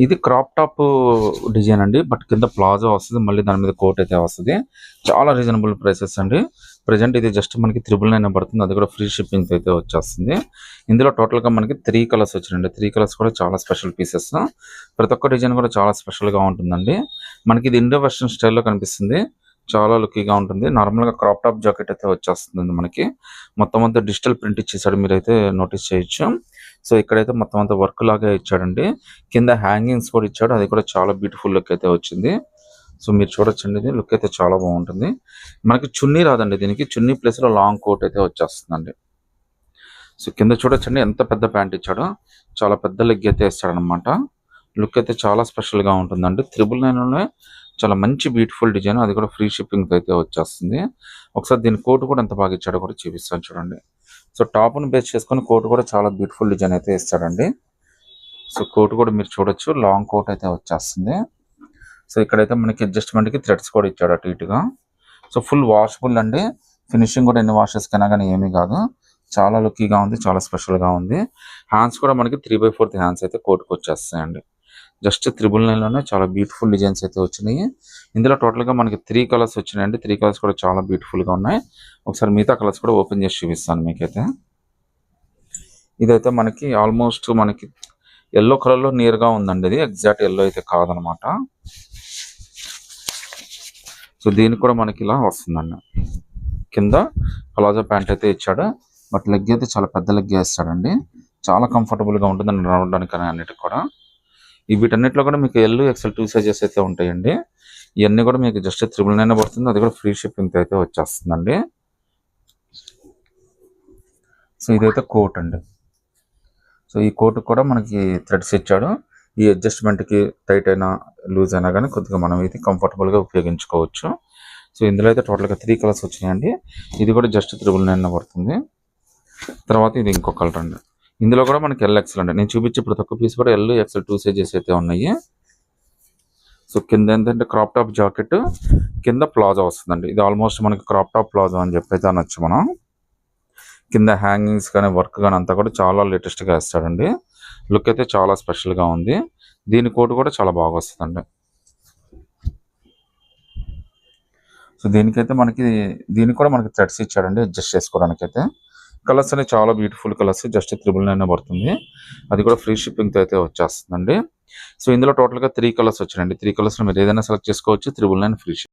ఇది crop top design అండి. But కింద ప్లాజో వస్తుంది, మళ్ళీ దాని మీద కోట్ అయితే వస్తుంది. చాలా రీజనబుల్ ప్రైసెస్ అండి. ప్రజెంట్ ఇది జస్ట్ మనకి 999 పడుతుంది, అది కూడా ఫ్రీ షిప్పింగ్ అయితే వచ్చేస్తుంది. ఇందులో టోటల్గా మనకి 3 కలర్స్ వచ్చినాయండి. 3 కలర్స్ కూడా చాలా స్పెషల్ పీసెస్. ప్రతి ఒక్క డిజైన్ కూడా చాలా స్పెషల్గా ఉంటుందండి. మనకి ఇది ఇండో వెస్ట్రన్ స్టైల్లో కనిపిస్తుంది, చాలా లుక్కీగా ఉంటుంది. నార్మల్గా క్రాప్ టాప్ జాకెట్ అయితే వచ్చేస్తుంది మనకి. మొత్తం అంతా డిజిటల్ ప్రింట్ ఇచ్చేసాడు, మీరైతే నోటీస్ చేయొచ్చు. సో ఇక్కడైతే మొత్తం అంతా వర్క్ లాగా ఇచ్చాడండి. కింద హ్యాంగింగ్స్ కూడా ఇచ్చాడు, అది కూడా చాలా బ్యూటిఫుల్ లుక్ అయితే వచ్చింది. సో మీరు చూడొచ్చండి, ఇది లుక్ అయితే చాలా బాగుంటుంది. మనకి చున్నీ రాదండి, దీనికి చున్నీ ప్లేస్లో లాంగ్ కోట్ అయితే వచ్చేస్తుందండి. సో కింద చూడొచ్చండి ఎంత పెద్ద ప్యాంట్ ఇచ్చాడో, చాలా పెద్ద లెగ్ అయితే ఇస్తాడనమాట. లుక్ అయితే చాలా స్పెషల్గా ఉంటుందండి. 999లోనే చాలా మంచి బ్యూటిఫుల్ డిజైన్, అది కూడా ఫ్రీ షిప్పింగ్ అయితే వచ్చేస్తుంది. ఒకసారి దీని కోట్ కూడా ఎంత బాగా ఇచ్చాడో కూడా చూపిస్తాను చూడండి. సో టాప్ను బేస్ చేసుకొని కోట్ కూడా చాలా బ్యూటిఫుల్ డిజైన్ అయితే ఇస్తాడండి. సో కోట్ కూడా మీరు చూడొచ్చు, లాంగ్ కోట్ అయితే వచ్చేస్తుంది. సో ఇక్కడైతే మనకి అడ్జస్ట్మెంట్కి థ్రెడ్స్ కూడా ఇచ్చాడు అటు ఇటుగా. సో ఫుల్ వాషబుల్ అండి. ఫినిషింగ్ కూడా ఎన్ని వాషెస్ కన్నా కానీ ఏమీ కాదు, చాలా లుక్కీగా ఉంది, చాలా స్పెషల్గా ఉంది. హ్యాండ్స్ కూడా మనకి 3/4 హ్యాండ్స్ అయితే కోట్కి వచ్చేస్తాయండి. జస్ట్ 999లోనే చాలా బ్యూటిఫుల్ డిజైన్స్ అయితే వచ్చినాయి. ఇందులో టోటల్గా మనకి 3 కలర్స్ వచ్చినాయండి. 3 కలర్స్ కూడా చాలా బ్యూటిఫుల్గా ఉన్నాయి. ఒకసారి మిగతా కలర్స్ కూడా ఓపెన్ చేసి చూపిస్తాను మీకైతే. ఇదైతే మనకి ఆల్మోస్ట్ మనకి ఎల్లో కలర్లో నియర్గా ఉందండి, ఇది ఎగ్జాక్ట్ ఎల్లో అయితే కాదనమాట. సో దీనికి కూడా మనకి ఇలా వస్తుందండి. కింద ప్లాజో ప్యాంట్ అయితే ఇచ్చాడు, బట్ లెగ్ అయితే చాలా పెద్ద లెగ్ వేస్తాడండి. చాలా కంఫర్టబుల్గా ఉంటుంది అండి నడవడానికి అన్నిటికి కూడా. వీటన్నిటిలో కూడా మీకు ఎల్, ఎక్సెల్ 2 సైజెస్ అయితే ఉంటాయండి. ఇవన్నీ కూడా మీకు జస్ట్ 999 పడుతుంది, అది కూడా ఫ్రీ షిప్పింగ్ అయితే వచ్చేస్తుందండి. సో ఇదైతే కోట్ అండి. సో ఈ కోట్ కూడా మనకి థ్రెడ్స్ ఇచ్చాడు. ఈ అడ్జస్ట్మెంట్కి టైట్ అయినా లూజ్ అయినా కానీ కొద్దిగా మనం ఇది కంఫర్టబుల్గా ఉపయోగించుకోవచ్చు. సో ఇందులో అయితే టోటల్గా 3 కలర్స్ వచ్చినాయండి. ఇది కూడా జస్ట్ 999 పడుతుంది. తర్వాత ఇది ఇంకో కలర్ అండి. ఇందులో కూడా మనకి ఎల్, ఎక్సెల్ అండి. నేను చూపించే ప్రతి ఒక్క పీస్ కూడా ఎల్, ఎక్సెల్ 2 సైజెస్ అయితే ఉన్నాయి. సో కింద ఏంటంటే క్రాప్ టాప్ జాకెట్, కింద ప్లాజో వస్తుందండి. ఇది ఆల్మోస్ట్ మనకి క్రాప్ టాప్ ప్లాజో అని చెప్పి అయితే అనొచ్చు మనం. కింద హ్యాంగింగ్స్ కానీ వర్క్ కానీ అంతా కూడా చాలా లేటెస్ట్గా వేస్తాడండి. లుక్ అయితే చాలా స్పెషల్గా ఉంది. దీని కోట్ కూడా చాలా బాగా వస్తుందండి. సో దీనికైతే దీనికి కూడా మనకి థ్రెడ్స్ ఇచ్చాడండి అడ్జస్ట్ చేసుకోవడానికి అయితే. కలర్స్ అనేవి చాలా బ్యూటిఫుల్ కలర్స్, జస్ట్ 999 పడుతుంది, అది కూడా ఫ్రీ షిప్పింగ్తో అయితే వచ్చేస్తుందండి. సో ఇందులో టోటల్గా 3 కలర్స్ వచ్చాయండి. 3 కలర్స్లో మీరు ఏదైనా సెలెక్ట్ చేసుకోవచ్చు, 999 ఫ్రీ షిప్పింగ్.